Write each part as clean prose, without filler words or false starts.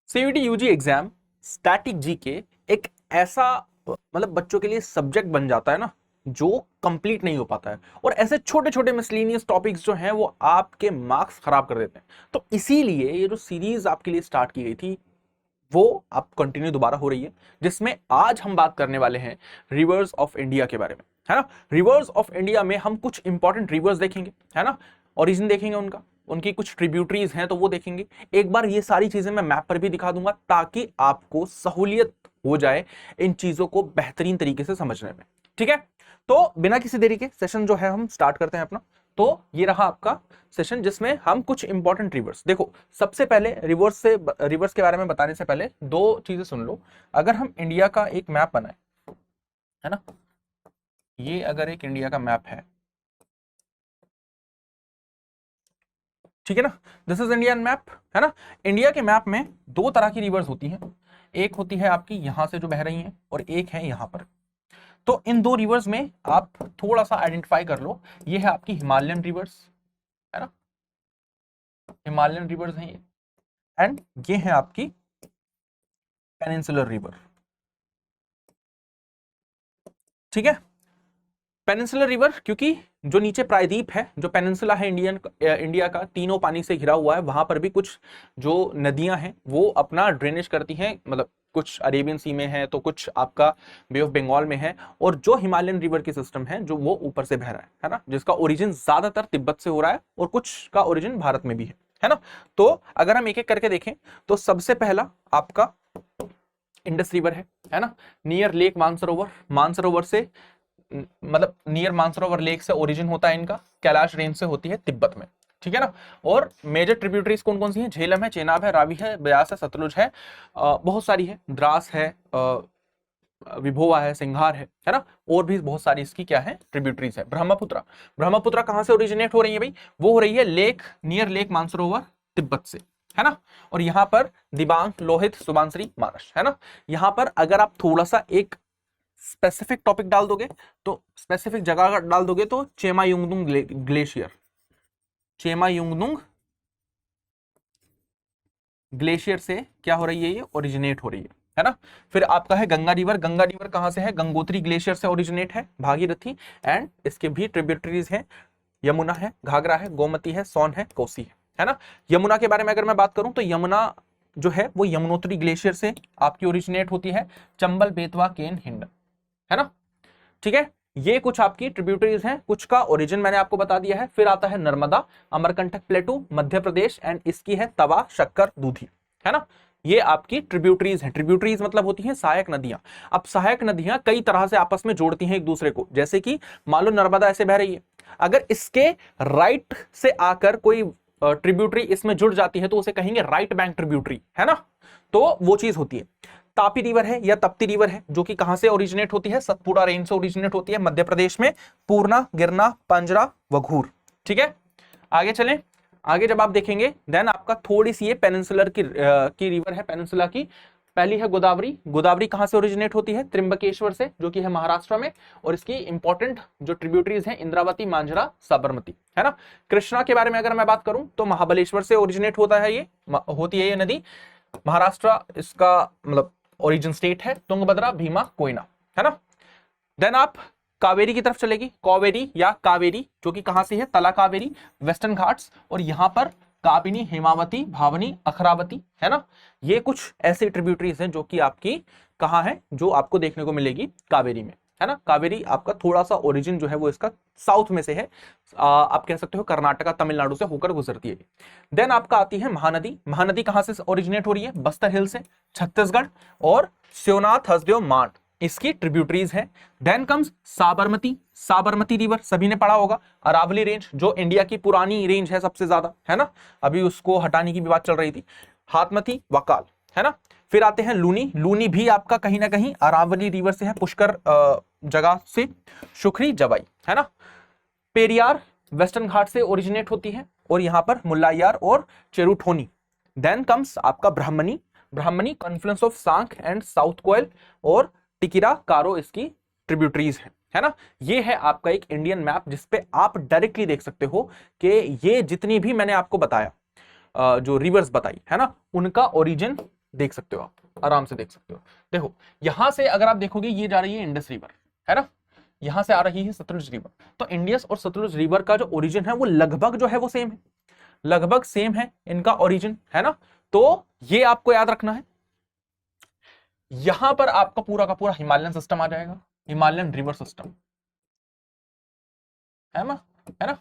CUET UG exam static GK एक ऐसा मतलब बच्चों के लिए सब्जेक्ट बन जाता है ना जो कंप्लीट नहीं हो पाता है, और ऐसे छोटे छोटे मिसलेनियस टॉपिक्स जो हैं वो आपके मार्क्स खराब कर देते हैं। तो इसीलिए ये जो सीरीज आपके लिए स्टार्ट की गई थी वो अब कंटिन्यू दोबारा हो रही है, जिसमें आज हम बात करने वाले हैं रिवर्स ऑफ इंडिया के बारे में, है ना। रिवर्स ऑफ इंडिया में हम कुछ इंपॉर्टेंट रिवर्स देखेंगे, है ना, ओरिजिन देखेंगे उनका, उनकी कुछ ट्रिब्यूटरीज हैं तो वो देखेंगे। एक बार ये सारी चीजें मैं मैप पर भी दिखा दूंगा ताकि आपको सहूलियत हो जाए इन चीजों को बेहतरीन तरीके से समझने में, ठीक है। तो बिना किसी देरी के सेशन जो है हम स्टार्ट करते हैं अपना। तो ये रहा आपका सेशन जिसमें हम कुछ इंपॉर्टेंट रिवर्स देखो। सबसे पहले रिवर्स के बारे में बताने से पहले दो चीजें सुन लो। अगर हम इंडिया का एक मैप बनाए, है ना, ये अगर एक इंडिया का मैप है, ठीक है ना, दिस इज इंडियन मैप, है ना। इंडिया के मैप में दो तरह की रिवर्स होती हैं, एक होती है आपकी यहां से जो बह रही हैं और एक है यहां पर। तो इन दो रिवर्स में आप थोड़ा सा आइडेंटिफाई कर लो। ये है आपकी हिमालयन रिवर्स, है ना, हिमालयन रिवर्स हैं ये, एंड ये है आपकी पेनिनसुलर रिवर, ठीक है। पेनिनसुलर रिवर क्योंकि जो नीचे प्रायद्वीप है, जो पेनिनसुला है इंडिया का तीनों पानी से घिरा हुआ है, वहां पर भी कुछ जो नदियां हैं वो अपना ड्रेनेज करती हैं, मतलब कुछ अरेबियन सी में है तो कुछ आपका बे ऑफ बंगाल में है, और जो हिमालयन रिवर की सिस्टम है जो वो ऊपर से बह रहा है ना, जिसका ओरिजिन ज्यादातर तिब्बत से हो रहा है और कुछ का ओरिजिन भारत में भी है ना। तो अगर हम एक एक करके देखें तो सबसे पहला आपका इंडस रिवर है ना, नियर लेक मानसरोवर, मानसरोवर से मतलब नियर मानसरोवर लेक से ओरिजिन होता है इनका, कैलाश रेंज से होती है तिब्बत में, ठीक है ना। और मेजर ट्रिब्यूटरीज कौन कौन सी हैं? झेलम है, चेनाब है, रावी है, ब्यास है, सतलुज है, बहुत सारी है, द्रास है, विभोवा है, सिंघार है ना, और भी बहुत सारी इसकी क्या है ट्रिब्यूटरीज है। ब्रह्मपुत्रा, ब्रह्मपुत्रा कहां से ओरिजिनेट हो रही है भाई? वो हो रही है lake near lake Mansarovar Tibet से, है ना। और यहां पर दिबांग, लोहित, सुबांसरी, मानस, है ना। यहां पर अगर आप थोड़ा सा एक स्पेसिफिक टॉपिक डाल दोगे, तो स्पेसिफिक जगह डाल दोगे तो चेमायुंगडुंग ग्लेशियर, चेमायुंगडुंग ग्लेशियर से क्या हो रही है? ये ओरिजिनेट हो रही है ना। फिर आपका है गंगा रिवर, गंगा रिवर कहां से है? गंगोत्री ग्लेशियर से ओरिजिनेट है, भागीरथी, एंड इसके भी ट्रिब्यूटरीज हैं, यमुना है, घाघरा है, गोमती है, सोन है, कोसी है ना। यमुना के बारे में अगर मैं बात करूं तो यमुना जो है वो यमुनोत्री ग्लेशियर से आपकी ओरिजिनेट होती है, चंबल, बेतवा, केन, हिंड, है ना, ठीक है। ये कुछ आपकी ट्रिब्यूटरीज हैं, कुछ का ओरिजिन मैंने आपको बता दिया है। फिर आता है नर्मदा, अमरकंटक प्लेटू, मध्य प्रदेश, एंड इसकी है तवा, शक्कर, दूधी, है ना। ये आपकी ट्रिब्यूटरीज हैं। ट्रिब्यूटरीज मतलब होती हैं सहायक नदियां। अब सहायक नदियां कई तरह से आपस में जोड़ती हैं एक दूसरे को, जैसे कि मान लो नर्मदा ऐसे बह रही है, अगर इसके राइट से आकर कोई ट्रिब्यूटरी इसमें जुड़ जाती है तो उसे कहेंगे राइट बैंक ट्रिब्यूटरी, है ना। तो वो चीज होती है। तापी रिवर है या तप्ती रिवर है, जो कि कहां से ओरिजिनेट होती है? सतपुड़ा रेंज से ओरिजिनेट होती है, मध्य प्रदेश में, पूर्णा, गिरना, पंजरा, वघूर, ठीक है। आगे चलें, आगे जब आप देखेंगे देन आपका थोड़ी सी ये पेनिनसुलर की रिवर है, पेनिनसुला की। पहली है गोदावरी, गोदावरी कहां से ओरिजिनेट होती है? त्रिंबकेश्वर से, जो कि है महाराष्ट्र में, और इसकी इंपॉर्टेंट जो ट्रिब्यूटरीज हैं इंद्रावती, मांझरा, साबरमती, है ना। कृष्णा के बारे में अगर मैं बात करूं तो महाबलेश्वर से ओरिजिनेट होता है, ये होती है ये नदी, महाराष्ट्र इसका मतलब ओरिजिन स्टेट है, तुंगभद्रा, भीमा, कोयना, है ना। देन आप कावेरी की तरफ चलेगी, कावेरी या कावेरी, जो कि कहां से है? तला कावेरी, वेस्टर्न घाट्स, और यहां पर काबिनी, हेमावती, भावनी, अखरावती, है ना। ये कुछ ऐसे ट्रिब्यूटरीज हैं जो कि आपकी कहां है, जो आपको देखने को मिलेगी कावेरी में, है ना। कावेरी आपका थोड़ा सा ओरिजिन जो है वो इसका साउथ में से है, आप कह सकते हो कर्नाटका, तमिलनाडु से होकर गुजरती है। देन आपका आती है महानदी, महानदी कहां से ओरिजिनेट हो रही है? बस्तर हिल से, छत्तीसगढ़, और शिवनाथ, हसदेव, मांड इसकी ट्रिब्यूटरीज है। Then comes Sabarmati, Sabarmati river सभी ने पढ़ा होगा, अरावली रेंज जो इंडिया की पुरानी रेंज है सबसे ज्यादा, है ना, अभी उसको हटाने की भी बात चल रही थी, हाथमती, वकाल, है ना। फिर आते हैं लूनी, लूनी भी आपका कहीं ना कहीं अरावली रिवर से है, पुष्कर जगह से, सुखरी, जवाई, है ना। पेरियार वेस्टर्न घाट से ओरिजिनेट होती है, और यहां पर मुल्लायार और चेरुठोनी। देन कम्स आपका ब्राह्मणी, ब्राह्मणी Confluence of Sankh and south कोयल, और टिकिरा, कारो इसकी ट्रिब्यूटरीज है ना। ये है आपका एक इंडियन मैप जिसपे आप डायरेक्टली देख सकते हो कि ये जितनी भी मैंने आपको बताया जो रिवर्स बताई है ना, उनका ओरिजिन देख सकते हो, आप आराम से देख सकते हो। देखो यहां से अगर आप देखोगे ये जा रही है इंडस रिवर, है ना, यहां से आ रही है सतलुज रिवर। तो इंडस और सतलुज रिवर का जो ओरिजिन है वो लगभग जो है वो सेम है, लगभग सेम है इनका ओरिजिन, है ना। तो ये आपको याद रखना है। यहां पर आपका पूरा का पूरा हिमालयन सिस्टम आ जाएगा, हिमालयन रिवर सिस्टम, है ना, है ना।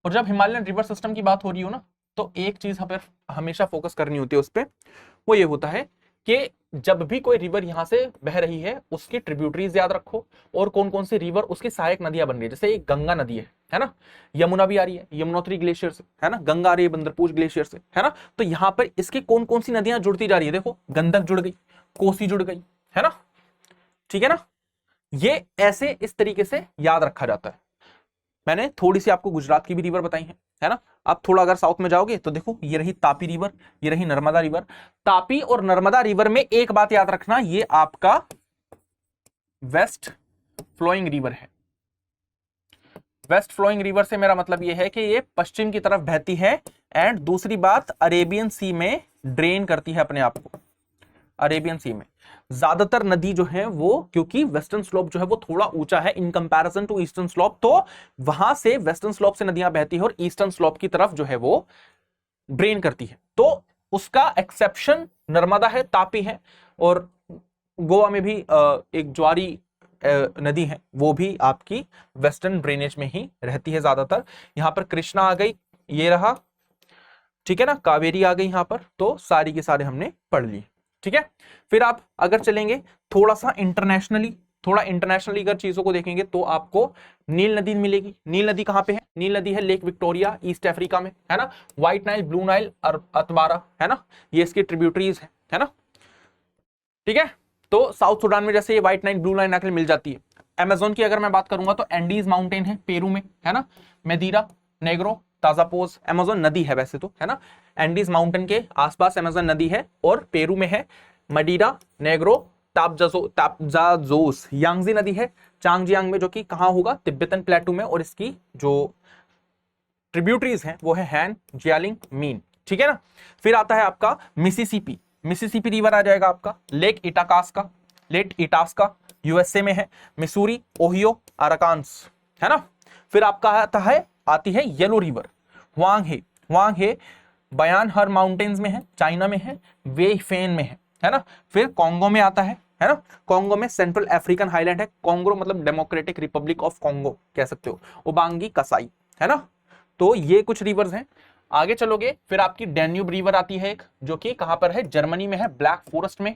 और जब हिमालयन रिवर सिस्टम की बात हो रही हो ना, तो एक चीज पर हमेशा फोकस करनी होती है उस पर, वो ये होता है कि जब भी कोई रिवर यहां से बह रही है उसकी ट्रिब्यूटरीज याद रखो, और कौन कौन सी रिवर उसकी सहायक नदियां बन रही है। जैसे एक गंगा नदी है ना, यमुना भी आ रही है यमुनोत्री ग्लेशियर से, है ना, गंगा आ रही है बंदरपूर ग्लेशियर से, है ना। तो यहां पर इसकी कौन कौन सी नदियां जुड़ती जा रही है, देखो गंडक जुड़ गई, कोसी जुड़ गई, है ना, ठीक है ना। ये ऐसे इस तरीके से याद रखा जाता है। मैंने थोड़ी सी आपको गुजरात की भी रिवर बताई है ना। आप थोड़ा अगर साउथ में जाओगे तो देखो ये रही तापी रिवर, ये रही नर्मदा रिवर। तापी और नर्मदा रिवर में एक बात याद रखना, ये आपका वेस्ट फ्लोइंग रिवर है। वेस्ट फ्लोइंग रिवर से मेरा मतलब ये है कि ये पश्चिम की तरफ बहती है, एंड दूसरी बात अरेबियन सी में ड्रेन करती है अपने आप को। अरेबियन सी में ज्यादातर नदी जो है वो, क्योंकि वेस्टर्न स्लोप जो है वो थोड़ा ऊंचा है in comparison to eastern slope, तो वहां से वेस्टर्न स्लोप से नदियां बहती है और ईस्टर्न स्लोप की तरफ जो है वो ड्रेन करती है। तो उसका एक्सेप्शन नर्मदा है, तापी है, और गोवा में भी एक ज्वारी नदी है, वो भी आपकी वेस्टर्न ड्रेनेज में ही रहती है ज्यादातर। यहां पर कृष्णा आ गई, ये रहा, ठीक है ना, कावेरी आ गई यहां पर। तो सारी के सारे हमने पढ़ ली, ठीक है। फिर आप अगर चलेंगे थोड़ा सा इंटरनेशनली, थोड़ा इंटरनेशनली अगर चीजों को देखेंगे तो आपको नील नदी मिलेगी। नील नदी कहां पे है, नील नदी है लेक विक्टोरिया, ईस्ट अफ्रीका में, है ना। व्हाइट नाइल, ब्लू नाइल और अतबारा, है ना, ये इसकी ट्रिब्यूटरीज है ना, ठीक है। तो साउथ सुडान में जैसे ये व्हाइट नाइल, ब्लू नाइल आकर मिल जाती है। अमेज़न की अगर मैं बात करूंगा तो एंडीज माउंटेन है पेरू में, है ना, मेदीरा, नेग्रो, ताजापोज, अमेज़न नदी है वैसे तो, है ना। एंडीज माउंटेन के आसपास अमेज़न नदी है, और पेरू में है मडीरा, नेग्रो, तापजाजोस, यांगजी नदी है चांगजियांग में, जो कि कहां होगा, तिब्बतन प्लेटू में, और इसकी जो ट्रिब्यूटरीज हैं वो है हैन, जियालिंग, मीन, ठीक है ना। फिर आता है आपका मिसिसिपी, मिसिसिपी रिवर आ जाएगा आपका, लेक इटाकास्का, लेक इटास्का यूएसए में है, मिसूरी, ओहियो, अराकांस, है ना। फिर आपका आता है, आती है येलो रिवर, वांग हे बयान हर माउंटेन्स में है, चाइना में है, वेफेन में है ना। फिर कॉन्गो में आता है ना, कॉन्गो में सेंट्रल अफ्रीकन हाईलैंड है, कॉन्गो मतलब डेमोक्रेटिक रिपब्लिक ऑफ कॉन्गो कह सकते हो, उबांगी कसाई, है ना। तो ये कुछ रिवर्स हैं। आगे चलोगे फिर आपकी डैन्यूब रिवर आती है एक, जो कि कहां पर है, जर्मनी में है, ब्लैक फॉरेस्ट में,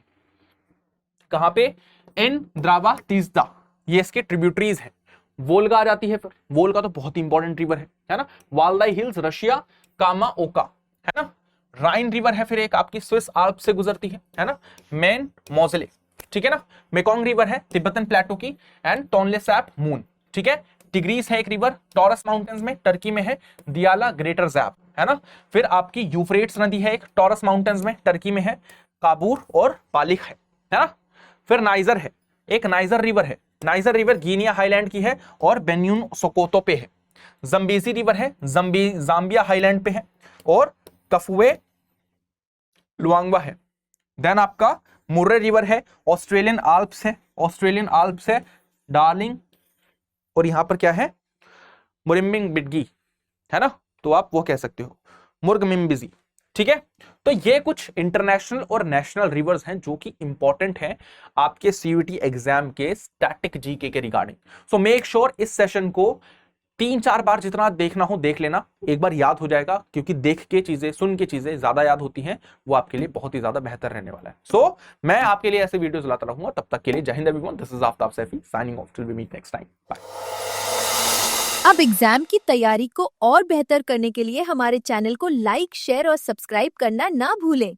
कहां पे, इन द्रावा तीस्ता, ये इसके ट्रिब्यूटरीज है। वोल्गा आ जाती है, फिर वोल्गा तो बहुत ही इंपॉर्टेंट रिवर है ना। वाल्दाई हिल्स रशिया, कामा ओका, है ना। राइन रिवर है फिर एक आपकी, स्विस आल्प से गुजरती है ना, मेन मोजले, ठीक है ना। मेकोंग रिवर है तिब्बतन प्लेटो की, एंड टोनले सैप मून, ठीक है। टिग्रीस है एक रिवर टॉरस माउंटेन्स में, टर्की में है, दियाला ग्रेटर जैप, है ना। फिर आपकी यूफ्रेट्स नदी है एक, टॉरस माउंटेन्स में, टर्की में है, काबूर और पालिक है ना। फिर नाइजर है एक, नाइजर रिवर है, नाइजर रिवर गिनिया हाईलैंड की है और बेन्यून सोकोतो पे है। जम्बेजी रिवर है, जाम्बिया हाईलैंड पे है, और कफुए लुआंगवा है। देन आपका मुर्रे रिवर है, ऑस्ट्रेलियन आल्प्स है, ऑस्ट्रेलियन आल्प्स है, डार्लिंग, और यहां पर क्या है, मुरिम्बिंग बिडगी, है ना। तो आप वो कह सकते हो मुर्गमिम्बिजी, ठीक है। तो ये कुछ इंटरनेशनल और नेशनल रिवर्स हैं जो कि इंपॉर्टेंट हैं आपके सीयूईटी एग्जाम के स्टैटिक जीके के रिगार्डिंग। सो मेक श्योर इस सेशन को 3-4 बार जितना देखना हो देख लेना, एक बार याद हो जाएगा, क्योंकि देख के चीजें, सुन के चीजें ज्यादा याद होती हैं, वो आपके लिए बहुत ही ज्यादा बेहतर रहने वाला है। सो मैं आपके लिए ऐसे वीडियोस लाता रहूंगा, तब तक के लिए जय हिंद everyone, this is Aftab Saifi signing off, till we meet next time, bye. अब एग्जाम की तैयारी को और बेहतर करने के लिए हमारे चैनल को लाइक, शेयर और सब्सक्राइब करना ना भूलें।